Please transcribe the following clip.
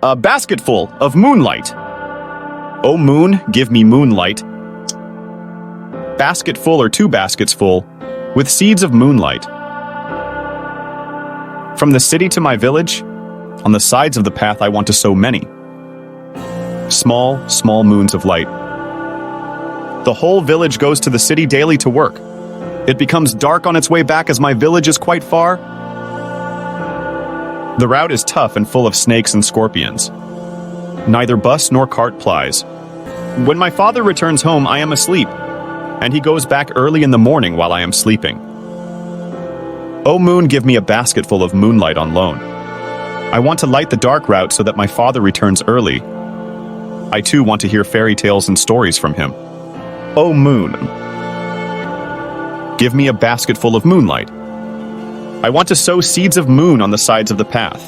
A basketful of moonlight. O moon, give me moonlight. Basketful or 2 baskets full, with seeds of moonlight. From the city to my village, on the sides of the path I want to sow many. Small, small moons of light. The whole village goes to the city daily to work. It becomes dark on its way back as my village is quite far. The route is tough and full of snakes and scorpions. Neither bus nor cart plies. When my father returns home, I am asleep, and he goes back early in the morning while I am sleeping. O moon, give me a basketful of moonlight on loan. I want to light the dark route so that my father returns early. I too want to hear fairy tales and stories from him. O moon, give me a basketful of moonlight. I want to sow seeds of moon on the sides of the path.